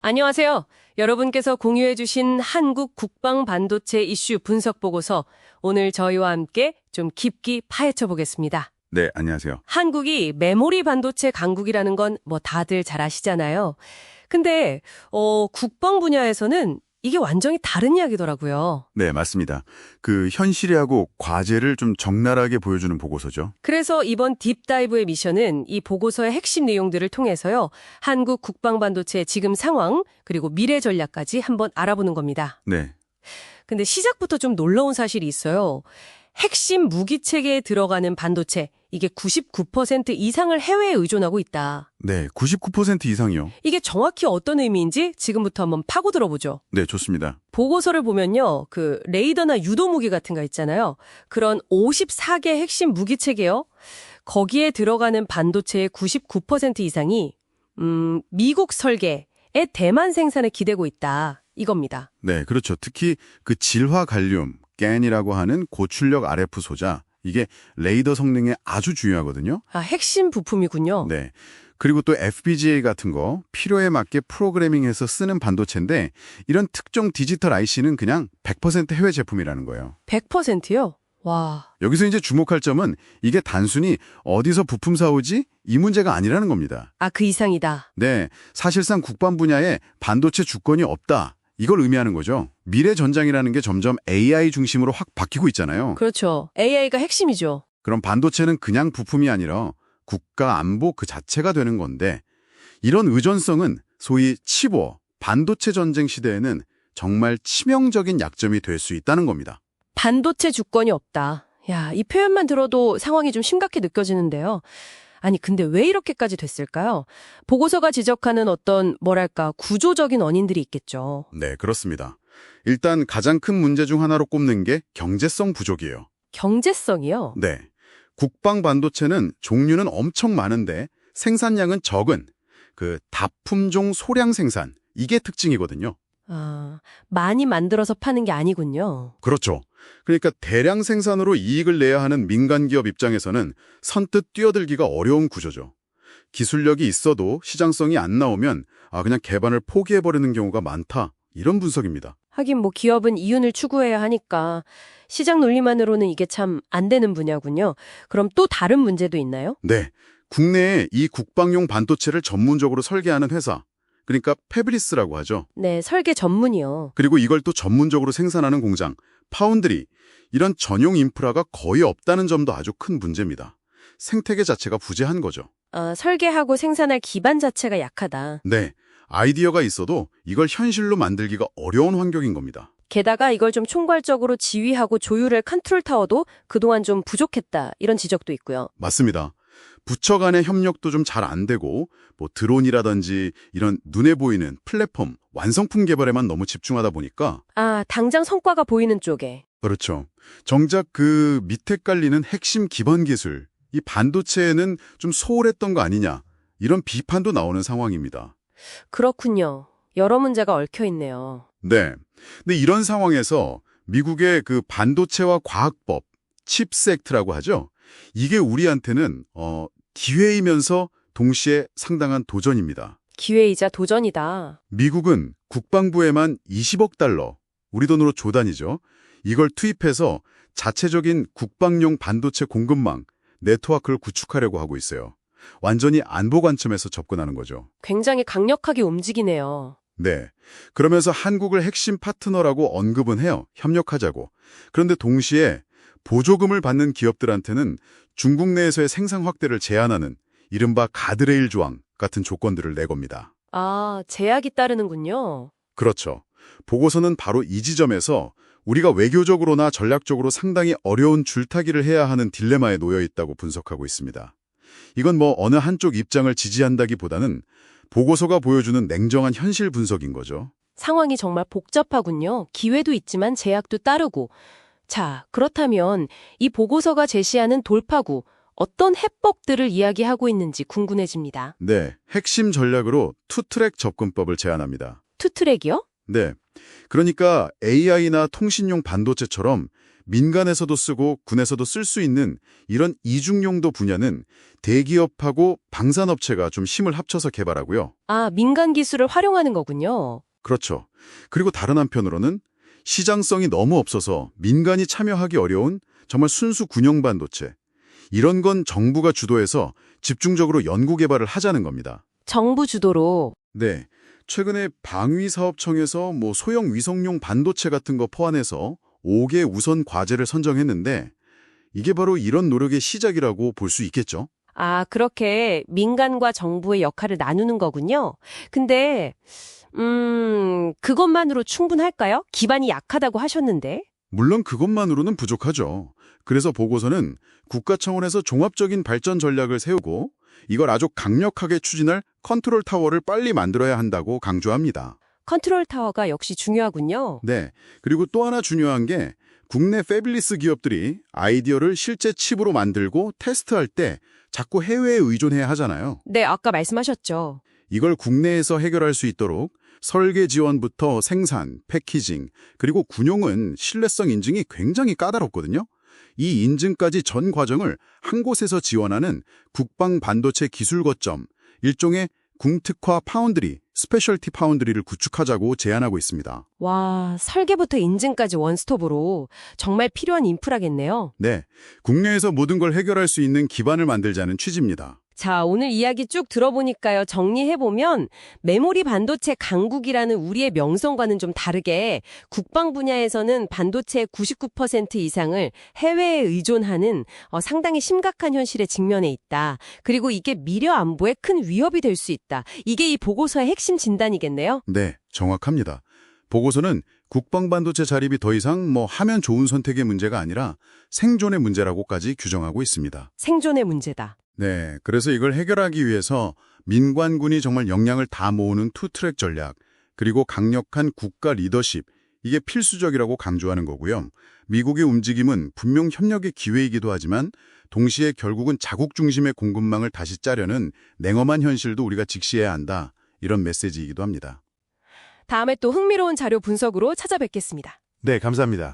안녕하세요. 여러분께서 공유해주신 한국 국방 반도체 이슈 분석 보고서 오늘 저희와 함께 좀 깊이 파헤쳐 보겠습니다. 네, 안녕하세요. 한국이 메모리 반도체 강국이라는 건 뭐 다들 잘 아시잖아요. 근데 국방 분야에서는 이게 완전히 다른 이야기더라고요. 네, 맞습니다. 그 현실하고 과제를 좀 적나라하게 보여주는 보고서죠. 그래서 이번 딥다이브의 미션은 이 보고서의 핵심 내용들을 통해서요. 한국 국방 반도체의 지금 상황 그리고 미래 전략까지 한번 알아보는 겁니다. 네, 근데 시작부터 좀 놀라운 사실이 있어요. 핵심 무기 체계에 들어가는 반도체, 이게 99% 이상을 해외에 의존하고 있다. 네, 99% 이상이요. 이게 정확히 어떤 의미인지 지금부터 한번 파고 들어보죠. 네, 좋습니다. 보고서를 보면요. 그 레이더나 유도 무기 같은 거 있잖아요. 그런 54개 핵심 무기 체계요. 거기에 들어가는 반도체의 99% 이상이 미국 설계의 대만 생산에 기대고 있다. 이겁니다. 네, 그렇죠. 특히 그 질화 갈륨, 겐이라고 하는 고출력 RF 소자, 이게 레이더 성능에 아주 중요하거든요. 아, 핵심 부품이군요. 네. 그리고 또 FPGA 같은 거 필요에 맞게 프로그래밍해서 쓰는 반도체인데 이런 특정 디지털 IC는 그냥 100% 해외 제품이라는 거예요. 100%요? 와. 여기서 이제 주목할 점은 이게 단순히 어디서 부품 사오지? 이 문제가 아니라는 겁니다. 아, 그 이상이다. 네, 사실상 국방 분야에 반도체 주권이 없다. 이걸 의미하는 거죠. 미래 전장이라는 게 점점 AI 중심으로 확 바뀌고 있잖아요. 그렇죠. AI가 핵심이죠. 그럼 반도체는 그냥 부품이 아니라 국가 안보 그 자체가 되는 건데 이런 의존성은 소위 치보, 반도체 전쟁 시대에는 정말 치명적인 약점이 될 수 있다는 겁니다. 반도체 주권이 없다. 야, 이 표현만 들어도 상황이 좀 심각해 느껴지는데요. 아니, 근데 왜 이렇게까지 됐을까요? 보고서가 지적하는 어떤, 뭐랄까, 구조적인 원인들이 있겠죠. 네, 그렇습니다. 일단 가장 큰 문제 중 하나로 꼽는 게 경제성 부족이에요. 경제성이요? 네. 국방 반도체는 종류는 엄청 많은데 생산량은 적은 그 다품종 소량 생산, 이게 특징이거든요. 아, 많이 만들어서 파는 게 아니군요. 그렇죠. 그러니까 대량 생산으로 이익을 내야 하는 민간 기업 입장에서는 선뜻 뛰어들기가 어려운 구조죠. 기술력이 있어도 시장성이 안 나오면 그냥 개발을 포기해버리는 경우가 많다. 이런 분석입니다. 하긴 뭐 기업은 이윤을 추구해야 하니까 시장 논리만으로는 이게 참 안 되는 분야군요. 그럼 또 다른 문제도 있나요? 네. 국내에 이 국방용 반도체를 전문적으로 설계하는 회사, 그러니까 패브리스라고 하죠. 네, 설계 전문이요. 그리고 이걸 또 전문적으로 생산하는 공장, 파운드리, 이런 전용 인프라가 거의 없다는 점도 아주 큰 문제입니다. 생태계 자체가 부재한 거죠. 설계하고 생산할 기반 자체가 약하다. 네, 아이디어가 있어도 이걸 현실로 만들기가 어려운 환경인 겁니다. 게다가 이걸 좀 총괄적으로 지휘하고 조율할 컨트롤 타워도 그동안 좀 부족했다. 이런 지적도 있고요. 맞습니다. 부처 간의 협력도 좀 잘 안 되고 뭐 드론이라든지 이런 눈에 보이는 플랫폼, 완성품 개발에만 너무 집중하다 보니까 아, 당장 성과가 보이는 쪽에. 그렇죠. 정작 그 밑에 깔리는 핵심 기반 기술, 이 반도체에는 좀 소홀했던 거 아니냐 이런 비판도 나오는 상황입니다. 그렇군요. 여러 문제가 얽혀 있네요. 네. 근데 이런 상황에서 미국의 그 반도체와 과학법, 칩스 액트라고 하죠. 이게 우리한테는 기회이면서 동시에 상당한 도전입니다. 기회이자 도전이다. 미국은 국방부에만 20억 달러, 우리 돈으로 조 단위죠. 이걸 투입해서 자체적인 국방용 반도체 공급망, 네트워크를 구축하려고 하고 있어요. 완전히 안보 관점에서 접근하는 거죠. 굉장히 강력하게 움직이네요. 네. 그러면서 한국을 핵심 파트너라고 언급은 해요. 협력하자고. 그런데 동시에 보조금을 받는 기업들한테는 중국 내에서의 생산 확대를 제한하는 이른바 가드레일 조항 같은 조건들을 내겁니다. 아, 제약이 따르는군요. 그렇죠. 보고서는 바로 이 지점에서 우리가 외교적으로나 전략적으로 상당히 어려운 줄타기를 해야 하는 딜레마에 놓여 있다고 분석하고 있습니다. 이건 뭐 어느 한쪽 입장을 지지한다기보다는 보고서가 보여주는 냉정한 현실 분석인 거죠. 상황이 정말 복잡하군요. 기회도 있지만 제약도 따르고. 자, 그렇다면 이 보고서가 제시하는 돌파구, 어떤 해법들을 이야기하고 있는지 궁금해집니다. 네, 핵심 전략으로 투트랙 접근법을 제안합니다. 투트랙이요? 네, 그러니까 AI나 통신용 반도체처럼 민간에서도 쓰고 군에서도 쓸 수 있는 이런 이중용도 분야는 대기업하고 방산업체가 좀 힘을 합쳐서 개발하고요. 아, 민간 기술을 활용하는 거군요. 그렇죠. 그리고 다른 한편으로는 시장성이 너무 없어서 민간이 참여하기 어려운 정말 순수 군용 반도체. 이런 건 정부가 주도해서 집중적으로 연구 개발을 하자는 겁니다. 정부 주도로. 네. 최근에 방위사업청에서 소형 위성용 반도체 같은 거 포함해서 5개 우선 과제를 선정했는데 이게 바로 이런 노력의 시작이라고 볼 수 있겠죠? 아, 그렇게 민간과 정부의 역할을 나누는 거군요. 근데 그것만으로 충분할까요? 기반이 약하다고 하셨는데. 물론 그것만으로는 부족하죠. 그래서 보고서는 국가 차원에서 종합적인 발전 전략을 세우고 이걸 아주 강력하게 추진할 컨트롤 타워를 빨리 만들어야 한다고 강조합니다. 컨트롤 타워가 역시 중요하군요. 네. 그리고 또 하나 중요한 게 국내 패블리스 기업들이 아이디어를 실제 칩으로 만들고 테스트할 때 자꾸 해외에 의존해야 하잖아요. 네, 아까 말씀하셨죠. 이걸 국내에서 해결할 수 있도록 설계 지원부터 생산, 패키징, 그리고 군용은 신뢰성 인증이 굉장히 까다롭거든요. 이 인증까지 전 과정을 한 곳에서 지원하는 국방 반도체 기술 거점, 일종의 궁특화 파운드리, 스페셜티 파운드리를 구축하자고 제안하고 있습니다. 와, 설계부터 인증까지 원스톱으로 정말 필요한 인프라겠네요. 네, 국내에서 모든 걸 해결할 수 있는 기반을 만들자는 취지입니다. 자, 오늘 이야기 쭉 들어보니까요. 정리해보면 메모리 반도체 강국이라는 우리의 명성과는 좀 다르게 국방 분야에서는 반도체의 99% 이상을 해외에 의존하는 상당히 심각한 현실에 직면해 있다. 그리고 이게 미래 안보에 큰 위협이 될 수 있다. 이게 이 보고서의 핵심 진단이겠네요. 네, 정확합니다. 보고서는 국방 반도체 자립이 더 이상 하면 좋은 선택의 문제가 아니라 생존의 문제라고까지 규정하고 있습니다. 생존의 문제다. 네, 그래서 이걸 해결하기 위해서 민관군이 정말 역량을 다 모으는 투트랙 전략, 그리고 강력한 국가 리더십, 이게 필수적이라고 강조하는 거고요. 미국의 움직임은 분명 협력의 기회이기도 하지만 동시에 결국은 자국 중심의 공급망을 다시 짜려는 냉엄한 현실도 우리가 직시해야 한다. 이런 메시지이기도 합니다. 다음에 또 흥미로운 자료 분석으로 찾아뵙겠습니다. 네, 감사합니다.